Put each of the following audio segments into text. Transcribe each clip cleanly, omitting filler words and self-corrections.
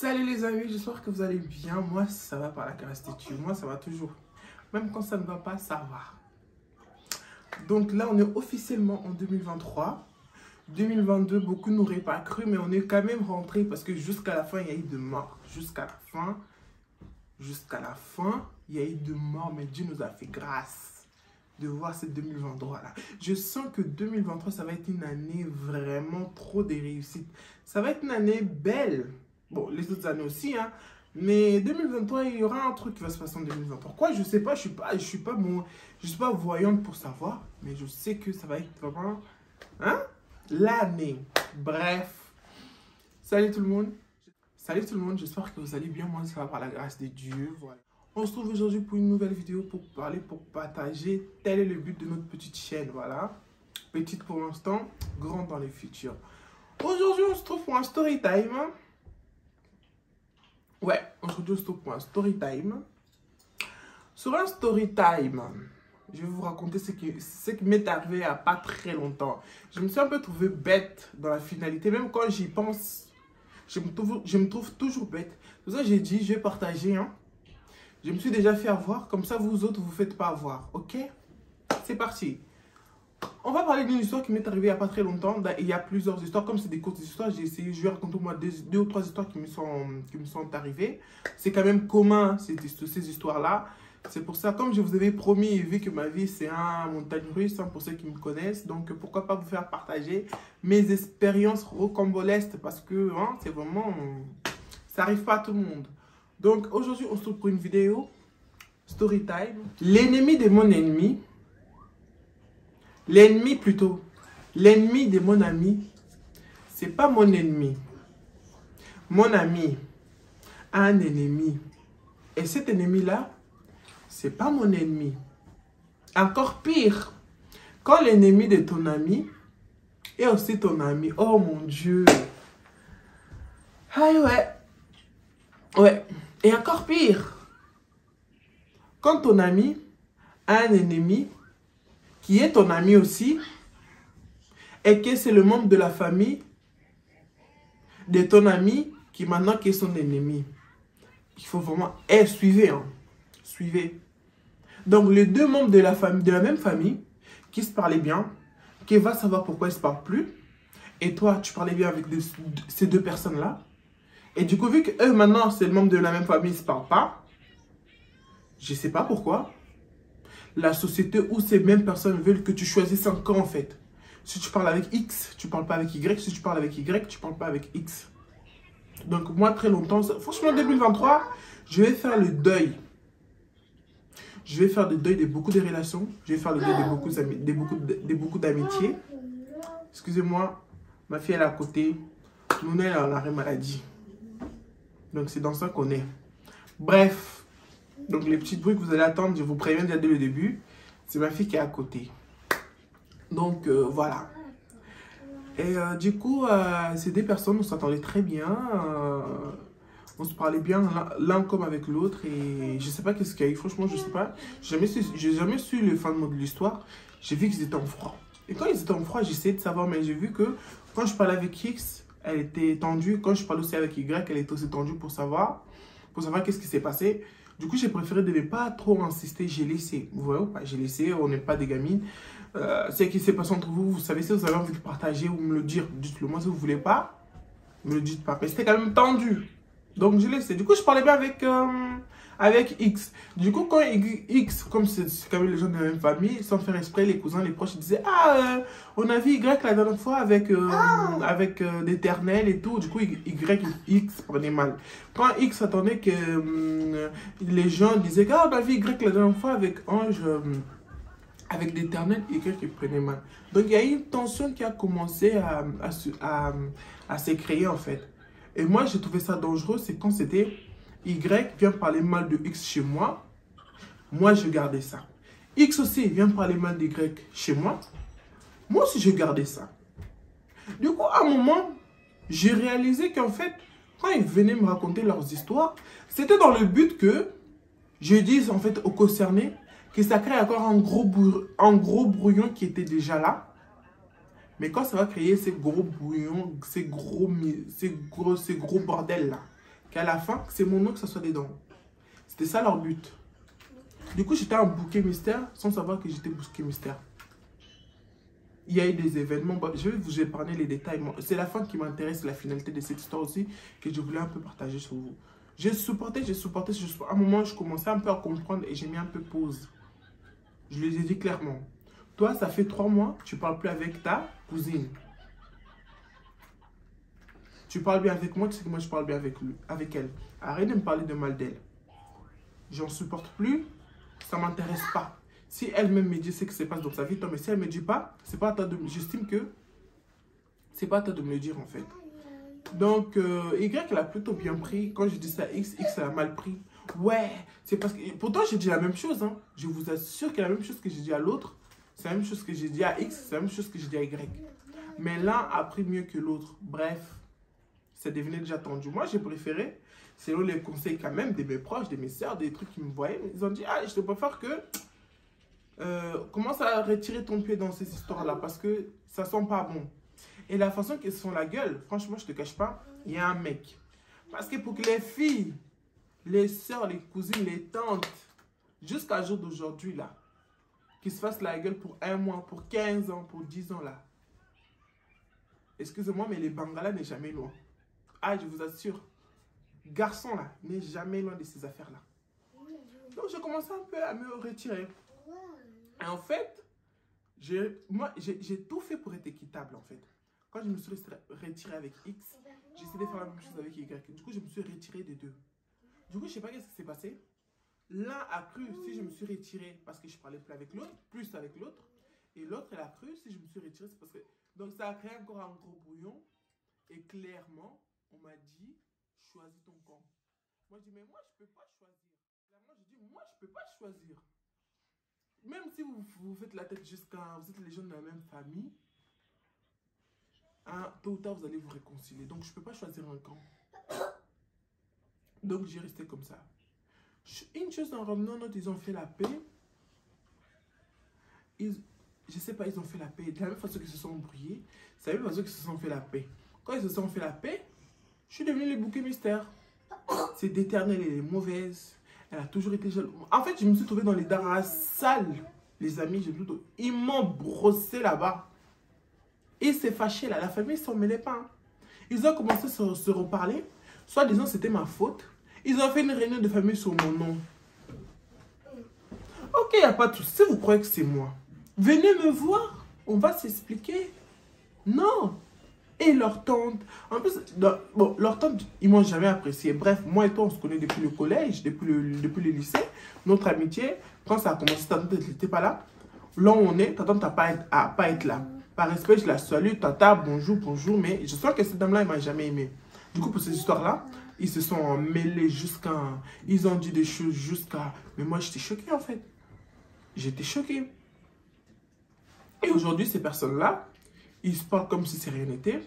Salut les amis, j'espère que vous allez bien. Moi, ça va par la grâce de Dieu. Moi, ça va toujours. Même quand ça ne va pas, ça va. Donc là, on est officiellement en 2023. 2022, beaucoup n'auraient pas cru, mais on est quand même rentré parce que jusqu'à la fin, il y a eu de morts. Jusqu'à la fin, il y a eu de morts, mais Dieu nous a fait grâce de voir ce 2023 là. Je sens que 2023, ça va être une année vraiment trop de réussite. Ça va être une année belle. Bon, les autres années aussi, hein. Mais 2023, il y aura un truc qui va se passer en 2023. Quoi, je sais pas, je suis pas voyante pour savoir, mais je sais que ça va être vraiment, hein, l'année. Bref. Salut tout le monde. Salut tout le monde, j'espère que vous allez bien. Moi, ça va par la grâce de Dieu. Voilà. On se trouve aujourd'hui pour une nouvelle vidéo pour parler, pour partager. Tel est le but de notre petite chaîne, voilà. Petite pour l'instant, grande dans les futurs. Aujourd'hui, on se trouve pour un story time. Ouais, aujourd'hui, on se trouve pour un story time. Sur un story time, je vais vous raconter ce qui m'est arrivé il n'y a pas très longtemps. Je me suis un peu trouvé bête dans la finalité. Même quand j'y pense, je me trouve toujours bête. C'est pour ça que j'ai dit, je vais partager. Hein. Je me suis déjà fait avoir. Comme ça, vous autres, vous ne faites pas avoir. Ok? C'est parti. On va parler d'une histoire qui m'est arrivée il n'y a pas très longtemps. Il y a plusieurs histoires. Comme c'est des courtes histoires, j'ai essayé, je vais raconter moi deux ou trois histoires qui me sont arrivées. C'est quand même commun, ces histoires-là. C'est pour ça, comme je vous avais promis et vu que ma vie, c'est un montagne russe, hein, pour ceux qui me connaissent. Donc, pourquoi pas vous faire partager mes expériences rocambolesques parce que hein, c'est vraiment... ça n'arrive pas à tout le monde. Donc, aujourd'hui, on se retrouve pour une vidéo story time. L'ennemi de mon ennemi... L'ennemi plutôt, l'ennemi de mon ami, c'est pas mon ennemi. Mon ami a un ennemi. Et cet ennemi-là, c'est pas mon ennemi. Encore pire, quand l'ennemi de ton ami est aussi ton ami. Oh mon Dieu. Ah ouais. Ouais. Et encore pire, quand ton ami a un ennemi qui est ton ami aussi, et que c'est le membre de la famille de ton ami qui maintenant qui est son ennemi. Il faut vraiment... suivez, hein. Suivez. Donc, les deux membres de la famille, de la même famille, qui se parlaient bien, qui va savoir pourquoi ils ne se parlent plus, et toi, tu parlais bien avec ces deux personnes-là, et du coup, vu qu'eux, maintenant, c'est le membre de la même famille, ils ne se parlent pas, je ne sais pas pourquoi, la société où ces mêmes personnes veulent que tu choisisses un camp en fait. Si tu parles avec X, tu ne parles pas avec Y. Si tu parles avec Y, tu ne parles pas avec X. Donc moi, très longtemps, franchement, 2023, je vais faire le deuil. Je vais faire le deuil de beaucoup de relations. Je vais faire le deuil de beaucoup d'amitiés. Excusez-moi, ma fille elle est à côté. Nous, elle a l'arrêt maladie. Donc c'est dans ça qu'on est. Bref. Donc les petits bruits que vous allez attendre, je vous préviens déjà dès le début. C'est ma fille qui est à côté. Donc voilà. Et du coup, ces deux personnes, on s'entendait très bien. On se parlait bien l'un comme avec l'autre. Et je sais pas qu'est-ce qu'il y a eu. Franchement, je sais pas. J'ai jamais su le fin mot de l'histoire. J'ai vu qu'ils étaient en froid. Et quand ils étaient en froid, j'essayais de savoir. Mais j'ai vu que quand je parlais avec X, elle était tendue. Quand je parlais aussi avec Y, elle était aussi tendue pour savoir qu'est-ce qui s'est passé. Du coup, j'ai préféré de ne pas trop insister. J'ai laissé. Vous voyez ou pas? J'ai laissé. On n'est pas des gamines. Ce qui s'est passé entre vous, vous savez, si vous avez envie de partager ou me le dire, dites-le moi. Si vous ne voulez pas, me le dites pas. Mais c'était quand même tendu. Donc, j'ai laissé. Du coup, je parlais bien avec X. Du coup, quand X, comme c'est quand même les gens de la même famille, sans faire exprès, les cousins, les proches, ils disaient ah, on a vu Y la dernière fois avec l'Éternel et tout. Du coup, X prenait mal. Quand X attendait que les gens disaient ah, on a vu Y la dernière fois avec Ange, avec l'Éternel, Y prenait mal. Donc, il y a eu une tension qui a commencé à se créer en fait. Et moi, j'ai trouvé ça dangereux, c'est quand c'était Y vient parler mal de X chez moi, moi je gardais ça. X aussi vient parler mal de Y chez moi, moi aussi je gardais ça. Du coup, à un moment, j'ai réalisé qu'en fait, quand ils venaient me raconter leurs histoires, c'était dans le but que je dise en fait aux concernés que ça crée encore un gros brouillon qui était déjà là. Mais quand ça va créer ces gros brouillons, ces gros bordels là, qu'à la fin, c'est mon nom que ça soit dedans. C'était ça leur but. Du coup, j'étais un bouquet mystère sans savoir que j'étais bouquet mystère. Il y a eu des événements, je vais vous épargner les détails. C'est la fin qui m'intéresse, la finalité de cette histoire aussi, que je voulais un peu partager sur vous. J'ai supporté. À un moment, je commençais un peu à comprendre et j'ai mis un peu pause. Je les ai dit clairement. Toi, ça fait 3 mois, tu ne parles plus avec ta cousine. Tu parles bien avec moi, tu sais que moi je parle bien avec elle. Arrête de me parler de mal d'elle. J'en supporte plus, ça ne m'intéresse pas. Si elle-même me dit ce qui se passe dans sa vie, toi, mais si elle ne me dit pas, c'est pas à toi de... J'estime que c'est pas à toi de me le dire en fait. Donc, Y, elle a plutôt bien pris. Quand je dis ça, X, elle a mal pris. Ouais, c'est parce que... Pourtant, j'ai dit la même chose. Hein. Je vous assure que la même chose que j'ai dit à l'autre, c'est la même chose que j'ai dit à X, c'est la même chose que j'ai dit à Y. Mais l'un a pris mieux que l'autre. Bref, ça devenait déjà tendu. Moi, j'ai préféré, selon les conseils quand même de mes proches, de mes soeurs, des trucs qui me voyaient. Ils ont dit, ah, je te préfère que... commence à retirer ton pied dans ces histoires-là parce que ça sent pas bon. Et la façon qu'ils se font la gueule, franchement, je te cache pas, il y a un mec. Parce que pour que les filles, les soeurs, les cousines, les tantes, jusqu'à jour d'aujourd'hui, là, qui se fassent la gueule pour 1 mois, pour 15 ans, pour 10 ans, là. Excusez-moi, mais les Bangala n'est jamais loin. Ah, je vous assure, garçon, là, n'est jamais loin de ces affaires-là. Donc, j'ai commencé un peu à me retirer. Et en fait, j'ai tout fait pour être équitable, en fait. Quand je me suis retiré avec X, j'ai essayé de faire la même chose avec Y. Du coup, je me suis retiré des deux. Du coup, je ne sais pas ce qui s'est passé. L'un a cru si je me suis retiré parce que je parlais plus avec l'autre, plus avec l'autre. Et l'autre, elle a cru si je me suis retiré, c'est parce que... Donc, ça a créé encore un gros brouillon. Et clairement, on m'a dit, choisis ton camp. Moi, je dis, mais moi, je ne peux pas choisir. Clairement, je dis, moi, je ne peux pas choisir. Même si vous faites la tête jusqu'à... Vous êtes les gens de la même famille, hein, tôt ou tard, vous allez vous réconcilier. Donc, je ne peux pas choisir un camp. Donc, j'ai resté comme ça. Une chose en revenant, ils ont fait la paix. Je ne sais pas, ils ont fait la paix. De la même façon qu'ils se sont embrouillés, c'est la même façon qu'ils se sont fait la paix. Quand ils se sont fait la paix, je suis devenu le bouquet mystère. C'est éternel, elle est mauvaise. Elle a toujours été jalouse. En fait, je me suis trouvé dans les daras sales. Les amis, ils m'ont brossé là-bas. Et c'est fâché là. La famille ne s'en mêlait pas. Hein. Ils ont commencé à se reparler. Soit disant c'était ma faute. Ils ont fait une réunion de famille sur mon nom. Ok, il n'y a pas de souci. Si vous croyez que c'est moi, venez me voir. On va s'expliquer. Non. Et leur tante. En plus, bon, leur tante, ils ne m'ont jamais apprécié. Bref, moi et toi, on se connaît depuis le collège, depuis le lycée. Notre amitié, quand ça a commencé, ta tante n'était pas là. Là où on est, ta tante n'a pas à être là. Par respect, je la salue. Tata, bonjour, bonjour. Mais je sens que cette dame-là, elle ne m'a jamais aimé. Du coup, pour cette histoire-là, ils se sont mêlés jusqu'à... Ils ont dit des choses jusqu'à... Mais moi, j'étais choqué, en fait. J'étais choqué. Et aujourd'hui, ces personnes-là, ils se parlent comme si c'est rien n'était.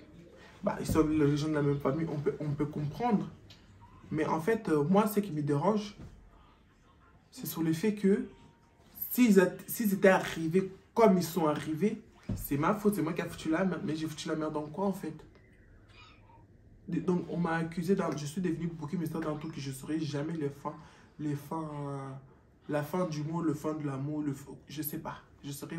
Bah, ils sont les gens de la même famille, on peut comprendre. Mais en fait, moi, ce qui me dérange, c'est sur le fait que s'ils étaient arrivés comme ils sont arrivés, c'est ma faute, c'est moi qui ai foutu la merde. Mais j'ai foutu la merde dans quoi, en fait? Donc, on m'a accusé, je suis devenu bouquet mystère dans tout que je ne saurais jamais la fin du mot, le fin de l'amour, je ne sais pas. C'était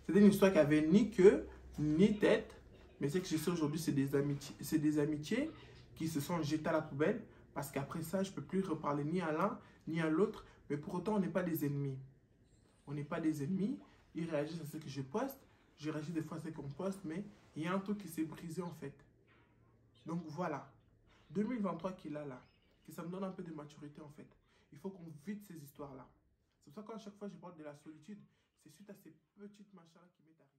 une histoire qui avait ni queue, ni tête. Mais ce que je sais aujourd'hui, c'est des amitiés qui se sont jetées à la poubelle. Parce qu'après ça, je ne peux plus reparler ni à l'un, ni à l'autre. Mais pour autant, on n'est pas des ennemis. On n'est pas des ennemis. Ils réagissent à ce que je poste. Je réagis des fois à ce qu'on poste. Mais il y a un truc qui s'est brisé en fait. Donc voilà. 2023 qu'il a là. Que ça me donne un peu de maturité en fait. Il faut qu'on vide ces histoires-là. C'est pour ça qu'à chaque fois je parle de la solitude, c'est suite à ces petites machins qui m'est arrivé.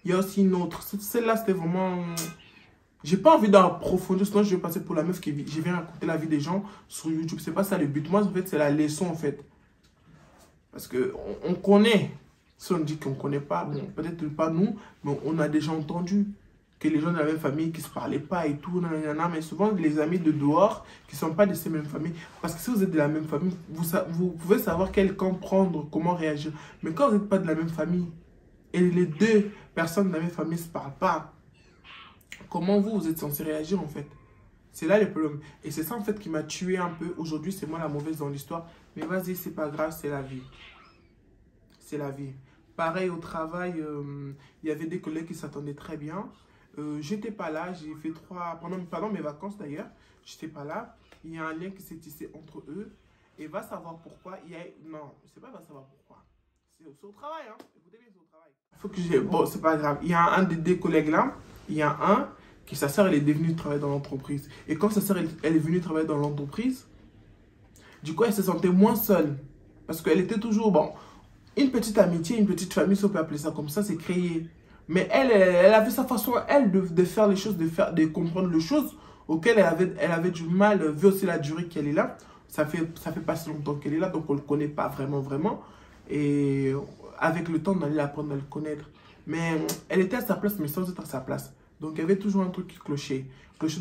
Il y a aussi une autre. Celle-là, c'était vraiment... J'ai pas envie d'approfondir, sinon je vais passer pour la meuf qui je viens raconter la vie des gens sur YouTube. C'est pas ça le but. Moi, en fait, c'est la leçon, en fait. Parce que on connaît. Si on dit qu'on connaît pas, bon, peut-être pas nous, mais on a déjà entendu que les gens de la même famille qui se parlaient pas et tout, mais souvent les amis de dehors qui sont pas de ces mêmes familles. Parce que si vous êtes de la même famille, vous pouvez savoir quel camp prendre, comment réagir. Mais quand vous n'êtes pas de la même famille et les deux personnes de la même famille ne se parlent pas, comment vous êtes censé réagir en fait? C'est là le problème. Et c'est ça en fait qui m'a tué un peu. Aujourd'hui, c'est moi la mauvaise dans l'histoire. Mais vas-y, c'est pas grave, c'est la vie. C'est la vie. Pareil au travail, il y avait des collègues qui s'attendaient très bien. J'étais pas là, j'ai fait pendant mes vacances d'ailleurs, j'étais pas là. Il y a un lien qui s'est tissé entre eux. Et va savoir pourquoi. Non, c'est pas va savoir pourquoi. C'est au travail, hein. Écoutez bien, c'est au travail. Bon, c'est pas grave. Il y a un des collègues là, il y a un qui, sa soeur, elle est devenue travailler dans l'entreprise. Et quand sa soeur, elle est venue travailler dans l'entreprise, du coup, elle se sentait moins seule. Parce qu'elle était toujours, bon, une petite amitié, une petite famille, si on peut appeler ça comme ça, c'est créé. Mais elle avait sa façon, elle, de faire les choses, de comprendre les choses auxquelles elle avait du mal, vu aussi la durée qu'elle est là. Ça fait pas si longtemps qu'elle est là, donc on ne le connaît pas vraiment. Et avec le temps, on allait apprendre à le connaître. Mais elle était à sa place, mais sans être à sa place. Donc il y avait toujours un truc qui clochait. Clochait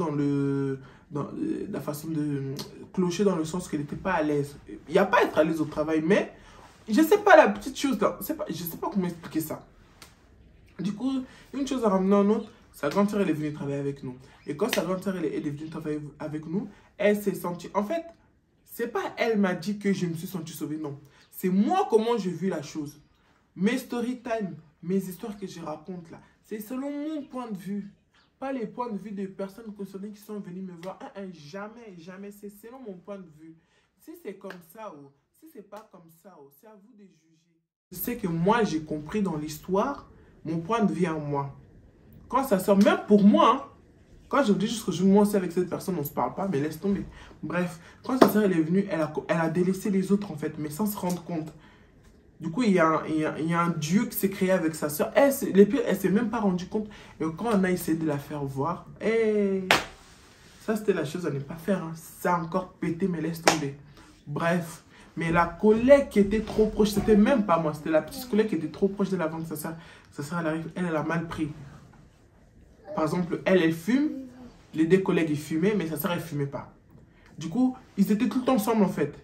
dans la façon de... Clocher dans le sens qu'elle n'était pas à l'aise. Il n'y a pas à être à l'aise au travail, mais... Je ne sais pas la petite chose là. Je ne sais pas comment expliquer ça. Du coup, une chose a ramené une autre. Sa grande sœur, elle est venue travailler avec nous. Et quand sa grande sœur, elle est venue travailler avec nous, elle s'est sentie... En fait, c'est pas elle m'a dit que je me suis sentie sauvée, non. C'est moi comment j'ai vu la chose. Mes story time, mes histoires que je raconte là, c'est selon mon point de vue. Pas les points de vue des personnes concernées qui sont venues me voir. Jamais. C'est selon mon point de vue. Si c'est comme ça, ou si c'est pas comme ça, ou c'est à vous de juger. Je sais que moi, j'ai compris dans l'histoire mon point de vue à moi. Quand ça sort, même pour moi, hein, quand je vous dis juste que moi aussi avec cette personne, on ne se parle pas, mais laisse tomber. Bref, quand sa soeur elle est venue, elle a délaissé les autres en fait, mais sans se rendre compte. Du coup, il y a un dieu qui s'est créé avec sa soeur. Elle ne s'est même pas rendue compte. Et quand on a essayé de la faire voir, ça c'était la chose à ne pas faire. Hein. Ça a encore pété, mais laisse tomber. Bref, mais la collègue qui était trop proche, c'était même pas moi, c'était la petite collègue qui était trop proche de la vente de sa soeur. Sa soeur, elle a mal pris. Par exemple, elle fume. Les deux collègues, ils fumaient, mais sa soeur, elle ne fumait pas. Du coup, ils étaient tout le temps ensemble, en fait.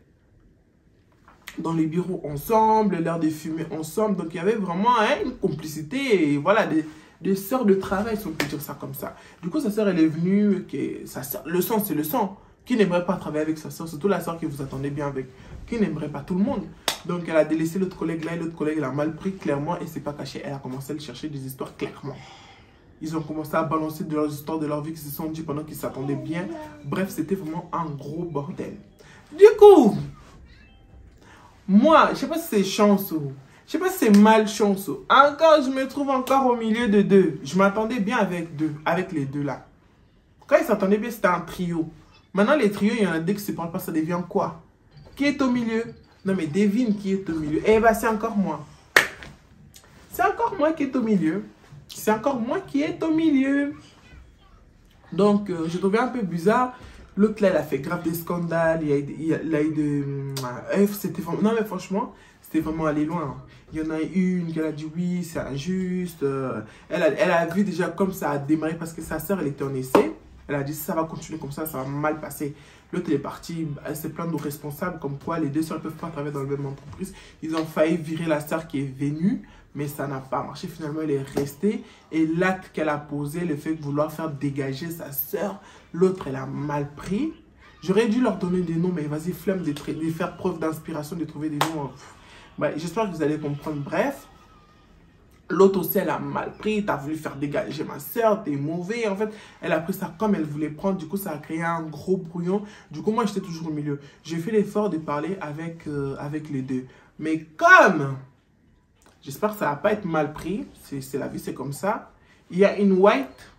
Dans les bureaux ensemble, l'heure de fumer ensemble. Donc, il y avait vraiment une complicité. Et voilà, des sœurs de travail, si on peut dire ça comme ça. Du coup, sa soeur, elle est venue. Le sang, c'est le sang. Qui n'aimerait pas travailler avec sa soeur? Surtout la soeur que vous attendez bien avec. Qui n'aimerait pas? Tout le monde. Donc, elle a délaissé l'autre collègue là. Et l'autre collègue, elle a mal pris clairement. Et c'est pas caché. Elle a commencé à le chercher des histoires clairement. Ils ont commencé à balancer de leurs histoires de leur vie qu'ils se sont dit pendant qu'ils s'attendaient bien. Bref, c'était vraiment un gros bordel. Du coup, moi, je ne sais pas si c'est chance ou... Je ne sais pas si c'est malchance ou... Encore, je me trouve encore au milieu de deux. Je m'attendais bien avec les deux là. Quand ils s'attendaient bien, c'était un trio. Maintenant, les trios, il y en a deux qui ne se parlent pas, ça devient quoi? Qui est au milieu? Non, mais devine qui est au milieu. Eh bien, c'est encore moi. C'est encore moi qui est au milieu. C'est encore moi qui est au milieu. Donc, je trouvais un peu bizarre. L'autre, là, elle a fait grave des scandales. Il a eu de... c'était vraiment... Non, mais franchement, c'était vraiment aller loin. Il y en a une qui a dit oui, c'est injuste. Elle a vu déjà comme ça a démarré parce que sa soeur, elle était en essai. Elle a dit ça va continuer comme ça va mal passer. L'autre, elle est partie, elle s'est plainte aux responsables comme quoi les deux soeurs ne peuvent pas travailler dans la même entreprise. Ils ont failli virer la soeur qui est venue. Mais ça n'a pas marché. Finalement, elle est restée. Et l'acte qu'elle a posé, le fait de vouloir faire dégager sa soeur, l'autre, elle a mal pris. J'aurais dû leur donner des noms, mais vas-y, flemme de faire preuve d'inspiration, de trouver des noms. Ouais, j'espère que vous allez comprendre. Bref, l'autre aussi, elle a mal pris. Tu as voulu faire dégager ma soeur, t'es mauvais. En fait, elle a pris ça comme elle voulait prendre. Du coup, ça a créé un gros brouillon. Du coup, moi, j'étais toujours au milieu. J'ai fait l'effort de parler avec les deux. Mais comme... J'espère que ça ne va pas être mal pris. C'est la vie, c'est comme ça. Il y a une white,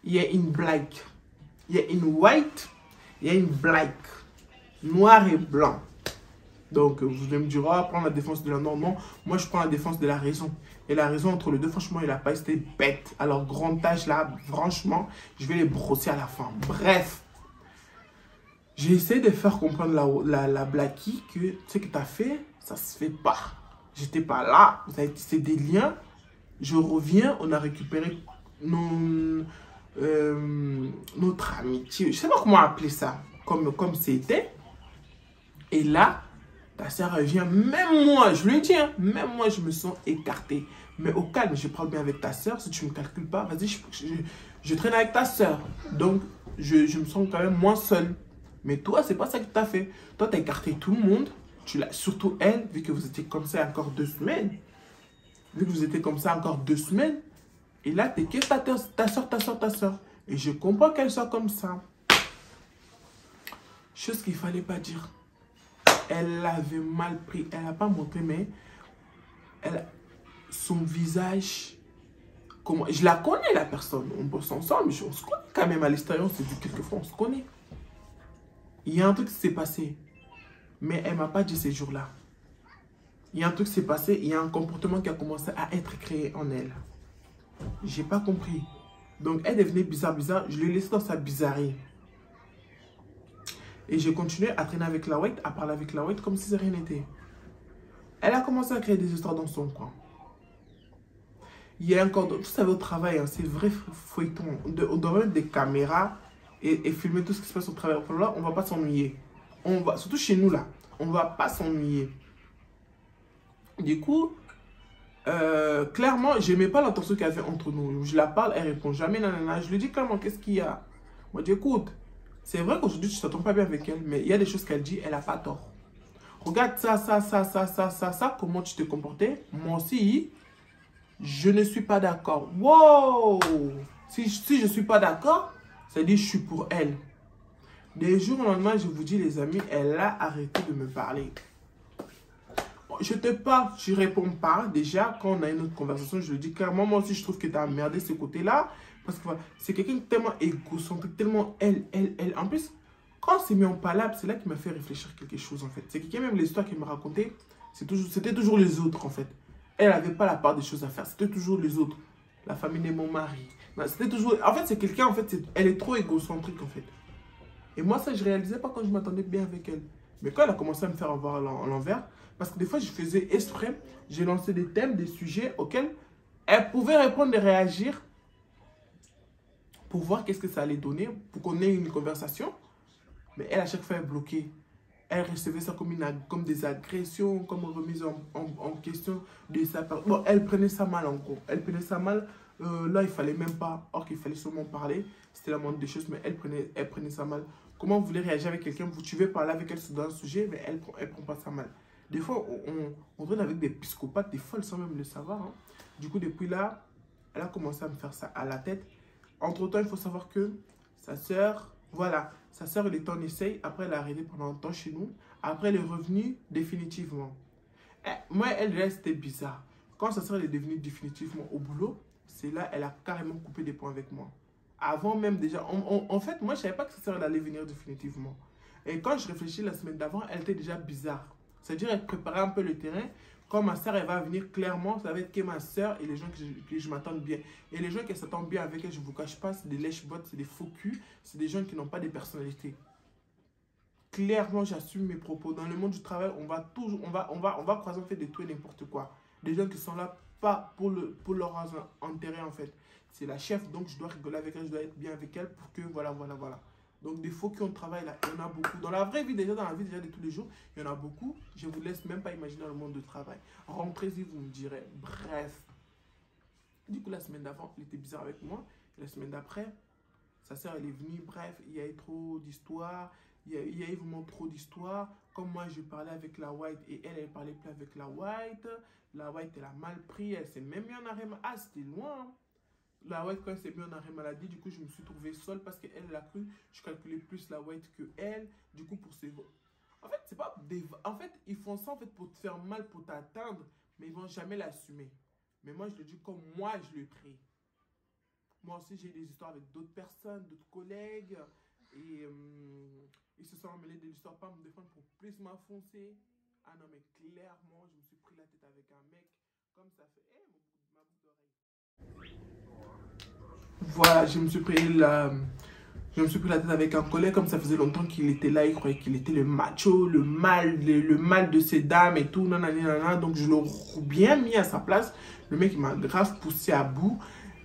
il y a une black. Il y a une white, il y a une black. Noir et blanc. Donc, vous allez me dire, oh, prendre la défense de la norme. Non, moi, je prends la défense de la raison. Et la raison entre les deux, franchement, il n'a pas été bête. Alors, grand âge là, franchement, je vais les brosser à la fin. Bref. J'ai essayé de faire comprendre la blackie que ce que tu as fait, ça se fait pas. J'étais pas là, vous avez tissé des liens. Je reviens, on a récupéré notre amitié. Je sais pas comment appeler ça, comme c'était. Et là, ta soeur revient. Même moi, je lui ai dit, hein, même moi, je me sens écarté. Mais au calme, je parle bien avec ta soeur. Si tu ne me calcules pas, vas-y, je traîne avec ta soeur. Donc, je me sens quand même moins seule. Mais toi, c'est pas ça que tu as fait. Toi, tu as écarté tout le monde. Surtout elle, vu que vous étiez comme ça encore 2 semaines. Vu que vous étiez comme ça encore 2 semaines. Et là, t'es que ta soeur. Et je comprends qu'elle soit comme ça. Chose qu'il fallait pas dire. Elle l'avait mal pris. Elle n'a pas montré, mais son visage... Comment, je la connais, la personne. On bosse ensemble. On se connaît quand même à l'extérieur. On s'est vu quelques fois, on se connaît. Il y a un truc qui s'est passé. Mais elle ne m'a pas dit ces jours-là. Il y a un truc qui s'est passé. Il y a un comportement qui a commencé à être créé en elle. J'ai pas compris. Donc, elle devenait bizarre. Je l'ai laissée dans sa bizarrerie. Et j'ai continué à traîner avec la white, à parler avec la white comme si rien n'était. Elle a commencé à créer des histoires dans son coin. Il y a encore d'autres. Vous savez, au travail, hein, c'est le vrai feuilleton. On doit mettre des caméras et filmer tout ce qui se passe au travail. Là, on ne va pas s'ennuyer. Surtout chez nous, là. On ne va pas s'ennuyer. Du coup, clairement, je n'aimais pas l'intention qu'il y avait entre nous. Je la parle, elle répond jamais. Nanana. Je lui dis clairement, qu'est-ce qu'il y a? Moi, je dis, écoute, c'est vrai qu'aujourd'hui, tu ne t'entends pas bien avec elle, mais il y a des choses qu'elle dit, elle n'a pas tort. Regarde ça, comment tu t'es comporté. Moi aussi, je ne suis pas d'accord. Wow! Si je ne suis pas d'accord, c'est-à-dire je suis pour elle. Des jours au lendemain, je vous dis, les amis, elle a arrêté de me parler. Je te parle, tu réponds pas. Déjà, quand on a une autre conversation, je lui dis clairement, moi aussi, je trouve que tu as emmerdé ce côté-là. Parce que voilà, c'est quelqu'un tellement égocentrique, tellement elle. En plus, quand on s'est mis en palabre, c'est là qu'il m'a fait réfléchir quelque chose, en fait. C'est quelqu'un, même l'histoire qu'il me racontait, c'était toujours les autres, en fait. Elle n'avait pas la part des choses à faire. C'était toujours les autres. La famille de mon mari. C'était toujours... En fait, c'est quelqu'un, en fait, elle est trop égocentrique, en fait. Et moi, ça, je ne réalisais pas quand je m'attendais bien avec elle. Mais quand elle a commencé à me faire avoir à l'envers, parce que des fois, je faisais exprès, j'ai lancé des thèmes, des sujets auxquels elle pouvait répondre et réagir pour voir qu'est-ce que ça allait donner, pour qu'on ait une conversation. Mais elle, à chaque fois, elle bloquait. Elle recevait ça comme des agressions, comme une remise en question de sa part. Bon, elle prenait ça mal en gros. Elle prenait ça mal. Là, il fallait même pas. Or qu'il fallait seulement parler. C'était la moindre des choses, mais elle prenait ça mal. Comment vous voulez réagir avec quelqu'un? Tu veux parler avec elle sur un sujet, mais elle prend pas ça mal. Des fois, on traîne avec des psychopathes, des folles sans même le savoir. Hein. Du coup, depuis là, elle a commencé à me faire ça à la tête. Entre-temps, il faut savoir que sa sœur... Voilà, sa sœur, elle était en essai. Après, elle a arrêté pendant un temps chez nous. Après, elle est revenue définitivement. Moi, elle, là, c'était bizarre. Quand sa sœur est devenue définitivement au boulot, c'est là, elle a carrément coupé des points avec moi. Avant même déjà, en fait, moi, je ne savais pas que sa sœur, elle allait venir définitivement. Et quand je réfléchis la semaine d'avant, elle était déjà bizarre. C'est-à-dire, elle préparait un peu le terrain. Quand ma soeur, elle va venir clairement, ça va être que ma soeur et les gens que je m'attends bien. Et les gens qui s'attendent bien avec elle, je ne vous cache pas, c'est des lèche-bottes, c'est des faux culs, c'est des gens qui n'ont pas de personnalité. Clairement, j'assume mes propos. Dans le monde du travail, on va croiser en fait de tout et n'importe quoi. Des gens qui sont là pas pour leur intérêt en fait. C'est la chef, donc je dois rigoler avec elle, je dois être bien avec elle pour que voilà. Donc, des faux qui ont travaillé là, il y en a beaucoup. Dans la vraie vie, déjà, dans la vie déjà de tous les jours, il y en a beaucoup. Je ne vous laisse même pas imaginer le monde de travail. Rentrez-y, vous me direz. Bref. Du coup, la semaine d'avant, il était bizarre avec moi. Et la semaine d'après, sa sœur, elle est venue. Bref, il y a eu trop d'histoires. Il y a eu vraiment trop d'histoires. Comme moi, je parlais avec la white et elle parlait plus avec la white. La white, elle a mal pris. Elle s'est même mis en arrêt. Ah, c'était loin, hein. La white, quand elle s'est mise en arrêt maladie, du coup, je me suis trouvé seule parce qu'elle a cru, je calculais plus la white que elle. Du coup, pour ces... En fait, c'est pas des... En fait, ils font ça en fait pour te faire mal, pour t'atteindre, mais ils vont jamais l'assumer. Mais moi, je le dis comme moi, je le prie. Moi aussi, j'ai des histoires avec d'autres personnes, d'autres collègues. Et ils se sont mêlés de l'histoire, pas me défendre pour plus m'enfoncer. Ah non, mais clairement, je me suis pris la tête avec un mec. Comme ça fait... Hey, ma boucle d'oreille. Voilà, je me suis pris la tête avec un collègue, comme ça faisait longtemps qu'il était là, il croyait qu'il était le macho, le mal de ces dames et tout, nanana, donc je l'ai bien mis à sa place. Le mec, il m'a grave poussé à bout.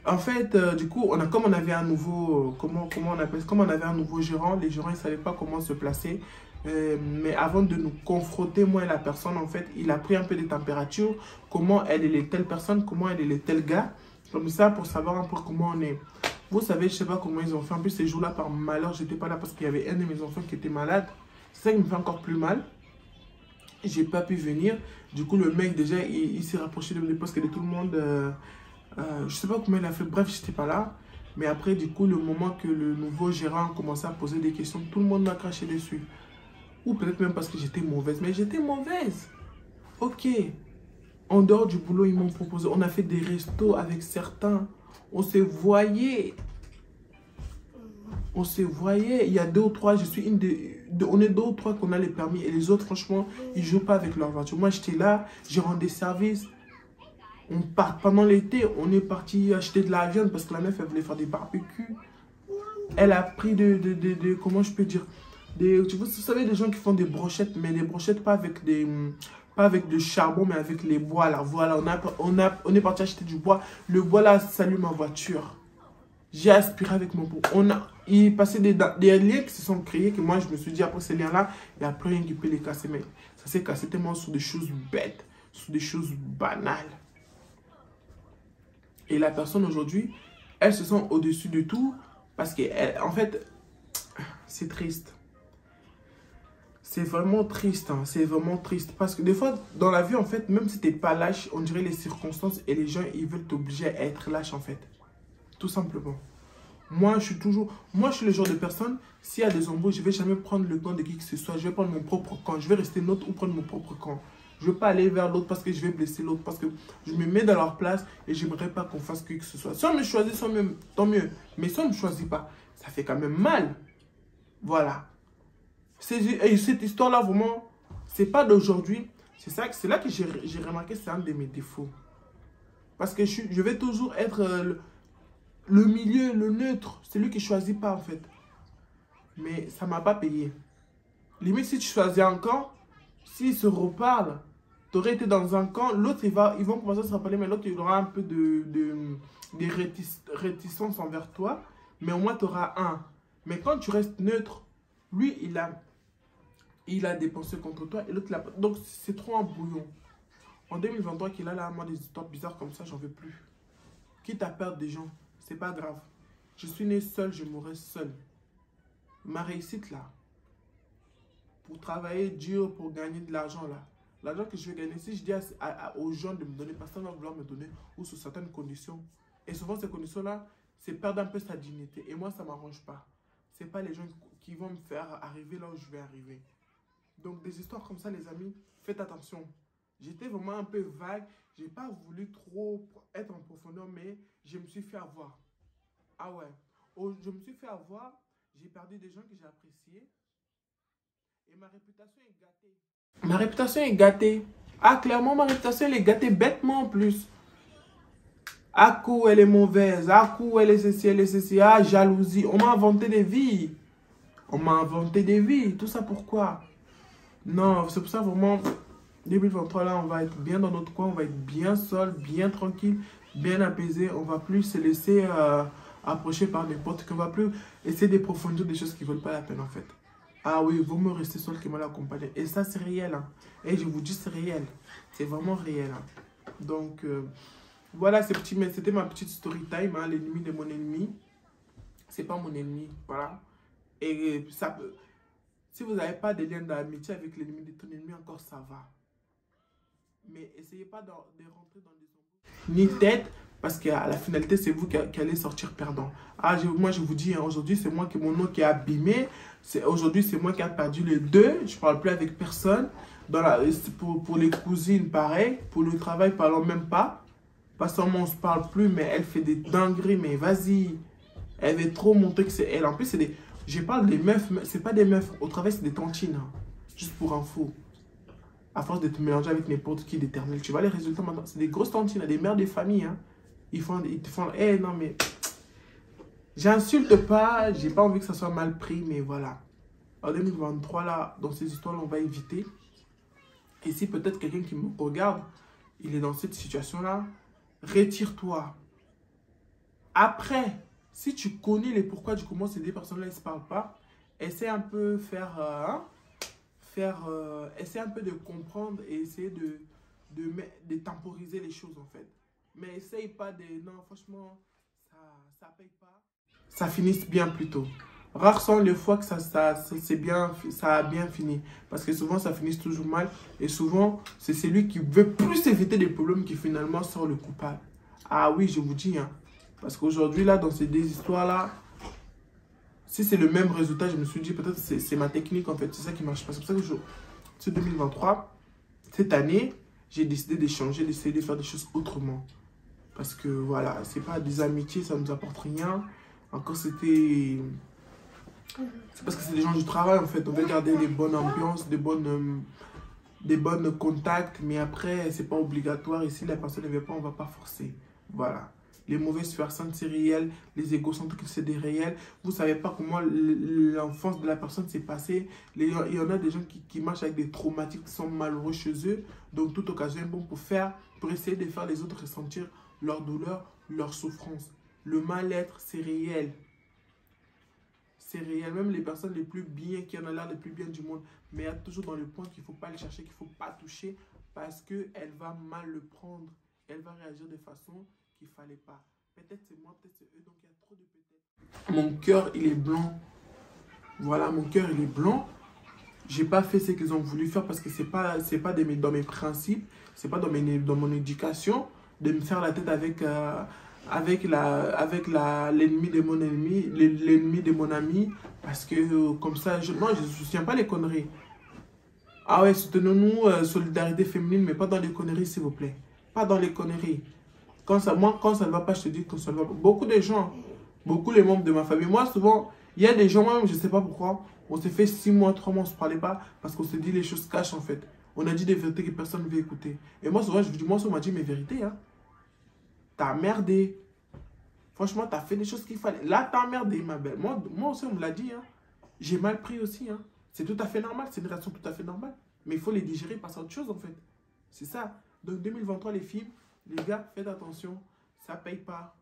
En fait, du coup, comme on avait un nouveau, comment on appelle ça, comme on avait un nouveau gérant, les gérants, ils ne savaient pas comment se placer. Mais avant de nous confronter, moi et la personne, en fait, il a pris un peu des températures, comment elle est telle personne, comment elle est tel gars. Comme ça, pour savoir un peu comment on est. Vous savez, je sais pas comment ils ont fait. En plus, ces jours-là, par malheur, j'étais pas là parce qu'il y avait un de mes enfants qui était malade. C'est ça qui me fait encore plus mal. J'ai pas pu venir. Du coup, le mec, déjà, il s'est rapproché de moi parce que de tout le monde. Je sais pas comment il a fait. Bref, j'étais pas là. Mais après, du coup, le moment que le nouveau gérant a commencé à poser des questions, tout le monde m'a craché dessus. Ou peut-être même parce que j'étais mauvaise. Mais j'étais mauvaise. Ok. En dehors du boulot, ils m'ont proposé. On a fait des restos avec certains. On s'est voyé. On se voyait, il y a deux ou trois, je suis une on est deux ou trois qu'on a les permis et les autres, franchement, ils jouent pas avec leur voiture. Moi, j'étais là, j'ai rendu service. On part pendant l'été, on est parti acheter de la viande parce que la meuf, elle voulait faire des barbecues. Elle a pris comment je peux dire, vous savez, des gens qui font des brochettes, mais des brochettes pas avec pas avec du charbon, mais avec les bois là. Voilà, on est parti acheter du bois. Le bois là s'allume ma voiture. J'ai aspiré avec mon pot. Il passait des liens qui se sont créés, que moi je me suis dit, après ces liens-là, il n'y a plus rien qui peut les casser. Mais ça s'est cassé tellement sur des choses bêtes, sur des choses banales. Et la personne aujourd'hui, elle se sent au-dessus de tout parce qu'en fait, c'est triste. C'est vraiment triste, hein. C'est vraiment triste. Parce que des fois, dans la vie, en fait, même si tu n'es pas lâche, on dirait les circonstances et les gens, ils veulent t'obliger à être lâche, en fait. Tout simplement. Moi, je suis le genre de personne, s'il y a des embauches, je ne vais jamais prendre le camp de qui que ce soit. Je vais prendre mon propre camp. Je vais rester neutre ou prendre mon propre camp. Je ne veux pas aller vers l'autre parce que je vais blesser l'autre. Parce que je me mets dans leur place et je n'aimerais pas qu'on fasse qui que ce soit. Si on me choisit, tant mieux. Mais si on ne me choisit pas, ça fait quand même mal. Voilà. Et cette histoire-là, vraiment, c'est pas d'aujourd'hui. C'est là que j'ai remarqué, c'est un de mes défauts. Parce que je vais toujours être le milieu, le neutre. C'est lui qui ne choisit pas, en fait. Mais ça ne m'a pas payé. Limite, si tu choisis un camp, s'ils se reparlent, tu aurais été dans un camp, l'autre, ils vont commencer à se rappeler, mais l'autre, il aura un peu de réticence envers toi. Mais au moins, tu auras un. Mais quand tu restes neutre, lui, il a dépensé contre toi et l'autre, donc c'est trop un bouillon. En 2023, qu'il a là, moi, des histoires bizarres comme ça, j'en veux plus. Quitte à perdre des gens, c'est pas grave. Je suis né seul, je mourrai seul. Ma réussite là, pour travailler dur, pour gagner de l'argent là, l'argent que je vais gagner, si je dis aux gens de me donner, personne ne va vouloir me donner ou sous certaines conditions. Et souvent ces conditions là, c'est perdre un peu sa dignité. Et moi ça ne m'arrange pas. Ce n'est pas les gens qui vont me faire arriver là où je vais arriver. Donc des histoires comme ça les amis, faites attention. J'étais vraiment un peu vague, j'ai pas voulu trop être en profondeur, mais je me suis fait avoir. Ah ouais, je me suis fait avoir, j'ai perdu des gens que j'ai appréciés et ma réputation est gâtée. Ma réputation est gâtée. Ah, clairement, ma réputation elle est gâtée bêtement en plus. À coup, elle est mauvaise. À coup, elle est ceci, elle est ceci. Ah, jalousie. On m'a inventé des vies. On m'a inventé des vies. Tout ça pourquoi? Non, c'est pour ça vraiment, 2023 là, on va être bien dans notre coin. On va être bien seul, bien tranquille, bien apaisé. On va plus se laisser approcher par n'importe qui. On va plus essayer d'approfondir des choses qui ne valent pas la peine en fait. Ah oui, vaut mieux rester seul que mal accompagné. Et ça, c'est réel. Hein. Et je vous dis, c'est réel. C'est vraiment réel. Hein. Donc, voilà, c'était ma petite story time. Hein, l'ennemi de mon ennemi. C'est pas mon ennemi. Voilà. Et ça peut... Si vous n'avez pas de lien d'amitié avec l'ennemi de ton ennemi, encore ça va. Mais essayez pas de rentrer dans des embrouilles. Ni tête, parce qu'à la finalité, c'est vous qui allez sortir perdant. Ah, moi, je vous dis, hein, aujourd'hui, c'est moi mon nom qui est abîmé. Aujourd'hui, c'est moi qui ai perdu les deux. Je ne parle plus avec personne. Pour les cousines, pareil. Pour le travail, parlons même pas. Parce qu'on ne se parle plus, mais elle fait des dingueries. Mais vas-y. Elle veut trop montrer que c'est elle. En plus, je parle des meufs. C'est pas des meufs. Au travail, c'est des tantines. Hein. Juste pour info. À force de te mélanger avec n'importe qui d'éternel. Tu vois les résultats maintenant. C'est des grosses tantines, des mères de famille. Hein. Ils te font, hey, non mais, j'insulte pas, j'ai pas envie que ça soit mal pris, mais voilà. En 2023, là, dans ces histoires-là, on va éviter. Et si peut-être quelqu'un qui me regarde, il est dans cette situation-là, retire-toi. Après, si tu connais les pourquoi du comment ces deux personnes-là ne se parlent pas, essaie un peu essaie un peu de comprendre et essayer de temporiser les choses en fait. Mais essaye pas de... Non, franchement, ça paye pas. ça finisse bien plus tôt. Rares sont les fois que ça a bien fini. Parce que souvent, ça finit toujours mal. Et souvent, c'est celui qui veut plus éviter des problèmes qui finalement sort le coupable. Ah oui, je vous dis. Hein. Parce qu'aujourd'hui, là, dans ces deux histoires-là, si c'est le même résultat, je me suis dit, peut-être c'est ma technique, en fait. C'est ça qui marche pas. C'est pour ça que ce 2023, cette année, j'ai décidé d'échanger, d'essayer de faire des choses autrement. Parce que, voilà, c'est pas des amitiés, ça nous apporte rien. Encore, c'était... C'est parce que c'est des gens du travail, en fait. On veut garder des bonnes ambiances, des bonnes contacts. Mais après, c'est pas obligatoire. Et si la personne ne veut pas, on va pas forcer. Voilà. Les mauvaises personnes, c'est réel. Les égocentriques, c'est des réels. Vous savez pas comment l'enfance de la personne s'est passée. Il y en a des gens qui marchent avec des traumatiques, qui sont malheureux chez eux. Donc, toute occasion est bon pour essayer de faire les autres ressentir leur douleur, leur souffrance. Le mal-être, c'est réel. C'est réel, même les personnes les plus bien, qui en ont l'air les plus bien du monde. Mais il y a toujours dans le point qu'il ne faut pas le chercher, qu'il ne faut pas toucher, parce qu'elle va mal le prendre. Elle va réagir de façon qu'il ne fallait pas. Peut-être c'est moi, peut-être c'est eux, donc il y a trop de peut-être. Mon cœur, il est blanc. Voilà, mon cœur, il est blanc. J'ai pas fait ce qu'ils ont voulu faire parce que c'est pas dans mes principes, c'est pas dans mon éducation de me faire la tête avec... l'ennemi de mon ennemi, l'ennemi de mon ami, parce que comme ça, moi je ne soutiens pas les conneries. Ah ouais, soutenons-nous, solidarité féminine, mais pas dans les conneries, s'il vous plaît. Pas dans les conneries. Quand ça ne va pas, je te dis que ça ne va pas. Beaucoup de gens, beaucoup les membres de ma famille, moi souvent, il y a des gens, même je ne sais pas pourquoi, on s'est fait 6 mois, 3 mois, on ne se parlait pas, parce qu'on se dit les choses cachent en fait. On a dit des vérités que personne ne veut écouter. Et moi souvent, je vous dis, moi on m'a dit mes vérités, hein. T'as merdé. Franchement, t'as fait des choses qu'il fallait. Là, t'as merdé, ma belle. Moi aussi, on me l'a dit. Hein. J'ai mal pris aussi. Hein. C'est tout à fait normal. C'est une réaction tout à fait normale. Mais il faut les digérer, passer à autre chose, en fait. C'est ça. Donc, 2023, les filles, les gars, faites attention. Ça paye pas.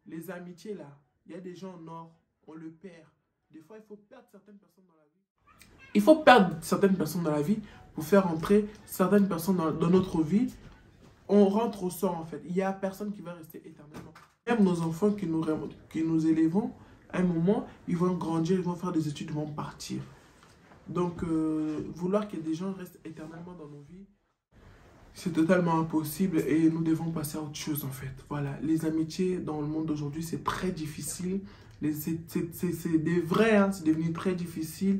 Les amitiés, là, il y a des gens en or. On le perd. Des fois, il faut perdre certaines personnes dans la vie. Il faut perdre certaines personnes dans la vie pour faire entrer certaines personnes dans notre vie. On rentre au sort, en fait. Il n'y a personne qui va rester éternellement. Même nos enfants qui nous élevons, à un moment, ils vont grandir, ils vont faire des études, ils vont partir. Donc, vouloir que des gens restent éternellement dans nos vies, c'est totalement impossible et nous devons passer à autre chose, en fait. Voilà, les amitiés dans le monde d'aujourd'hui, c'est très difficile. C'est des vrais, hein, c'est devenu très difficile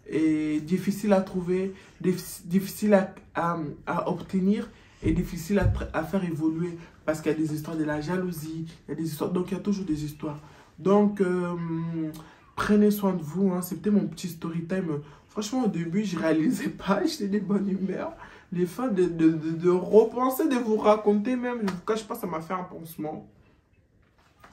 et difficile à trouver, difficile à obtenir. Et difficile à faire évoluer parce qu'il y a des histoires de la jalousie, il y a des histoires, donc il y a toujours des histoires. Donc, prenez soin de vous, hein. C'était mon petit story time. Franchement, au début, je ne réalisais pas, j'étais de bonne humeur. Les fins de repenser, de vous raconter même, je ne vous cache pas, ça m'a fait un pansement.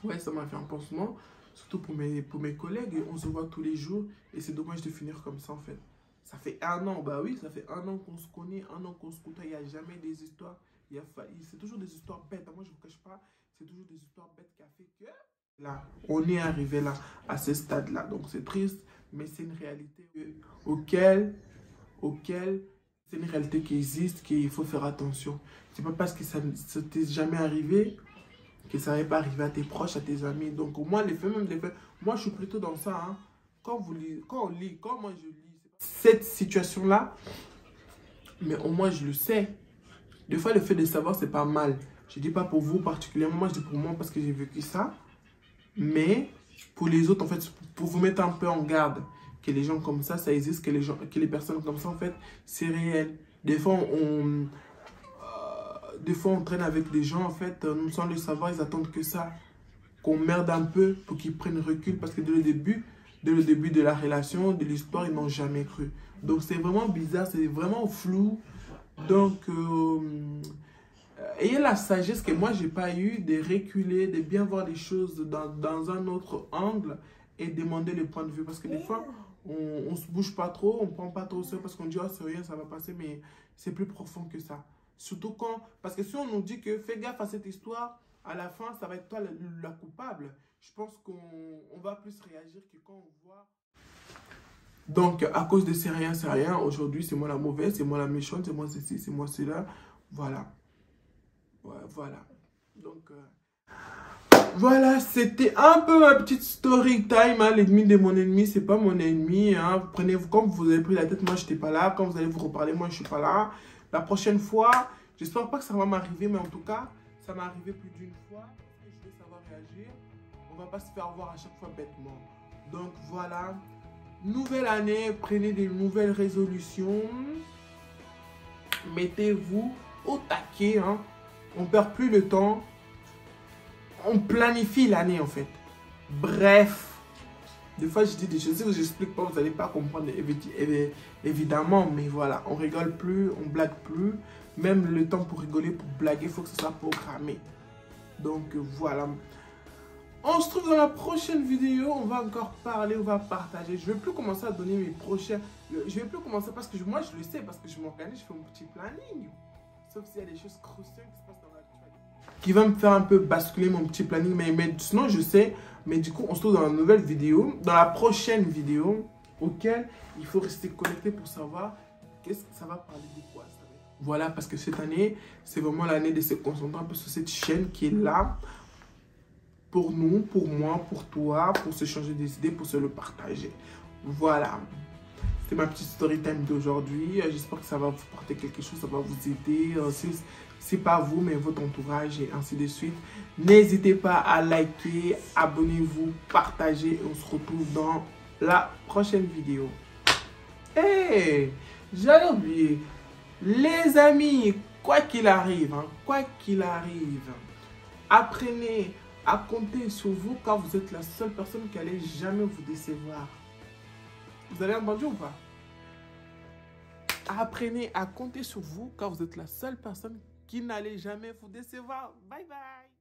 Ouais, ça m'a fait un pansement, surtout pour mes collègues. On se voit tous les jours et c'est dommage de finir comme ça en fait. Ça fait 1 an, bah oui, ça fait 1 an qu'on se connaît, 1 an qu'on se côtoie, il n'y a jamais des histoires, c'est toujours des histoires bêtes, moi je ne vous cache pas, c'est toujours des histoires bêtes qui a fait que, là, on est arrivé là, à ce stade-là, donc c'est triste, mais c'est une réalité auquel c'est une réalité qui existe, qu'il faut faire attention. C'est pas parce que ça ne t'est jamais arrivé que ça ne va pas arriver à tes proches, à tes amis, donc au moins les faits, moi je suis plutôt dans ça, hein. Quand moi je lis, cette situation-là, mais au moins je le sais. Des fois, le fait de savoir, c'est pas mal. Je dis pas pour vous particulièrement, moi je dis pour moi parce que j'ai vécu ça. Mais pour les autres, en fait, pour vous mettre un peu en garde, que les gens comme ça existe, que les personnes comme ça, en fait, c'est réel. Des fois, on traîne avec des gens, en fait, sans le savoir, ils attendent que ça. Qu'on merde un peu pour qu'ils prennent recul parce que dès le début de la relation, de l'histoire, ils n'ont jamais cru. Donc c'est vraiment bizarre, c'est vraiment flou. Donc ayez la sagesse que moi j'ai pas eu de reculer, de bien voir les choses dans un autre angle et demander le point de vue. Parce que des fois, on se bouge pas trop, on prend pas trop au sérieux parce qu'on dit oh c'est rien, ça va passer, mais c'est plus profond que ça. Surtout parce que si on nous dit que fais gaffe à cette histoire, à la fin, ça va être toi la coupable. Je pense qu'on va plus réagir que quand on voit... Donc, à cause de c'est rien, aujourd'hui, c'est moi la mauvaise, c'est moi la méchante, c'est moi ceci, c'est moi cela. Voilà. Ouais, voilà. Donc, Voilà, c'était un peu ma petite story time. Hein. L'ennemi de mon ennemi, c'est pas mon ennemi. Hein. Prenez-vous comme vous avez pris la tête, moi j'étais pas là. Quand vous allez vous reparler, moi je suis pas là. La prochaine fois, j'espère pas que ça va m'arriver, mais en tout cas, ça m'est arrivé plus d'une fois. Je vais savoir réagir. On va pas se faire voir à chaque fois bêtement. Donc voilà, nouvelle année, prenez des nouvelles résolutions. Mettez-vous au taquet. Hein. On perd plus le temps. On planifie l'année en fait. Bref. Des fois je dis des choses, si je vous explique pas, vous n'allez pas comprendre évidemment. Mais voilà, on rigole plus, on blague plus. Même le temps pour rigoler, pour blaguer, il faut que ce soit programmé. Donc voilà. On se retrouve dans la prochaine vidéo. On va encore parler, on va partager. Je ne vais plus commencer à donner mes prochains. Je ne vais plus commencer parce que moi je le sais, parce que je m'organise, je fais mon petit planning. Sauf s'il y a des choses cruciales qui se passent dans l'actualité. Qui va me faire un peu basculer mon petit planning. Mais sinon, je sais. Mais du coup, on se retrouve dans la nouvelle vidéo. Dans la prochaine vidéo, auquel il faut rester connecté pour savoir qu'est-ce que ça va parler de quoi. Voilà, parce que cette année, c'est vraiment l'année de se concentrer un peu sur cette chaîne qui est là. Pour nous, pour moi, pour toi, pour se changer des idées, pour se le partager. Voilà. C'était ma petite story time d'aujourd'hui. J'espère que ça va vous porter quelque chose, ça va vous aider. Si pas vous, mais votre entourage et ainsi de suite. N'hésitez pas à liker, abonnez-vous, partagez. Et on se retrouve dans la prochaine vidéo. Hey, j'allais oublier. Les amis, quoi qu'il arrive, apprenez à compter sur vous car vous êtes la seule personne qui allait jamais vous décevoir. Vous avez entendu ou pas? Apprenez à compter sur vous car vous êtes la seule personne qui n'allait jamais vous décevoir. Bye bye.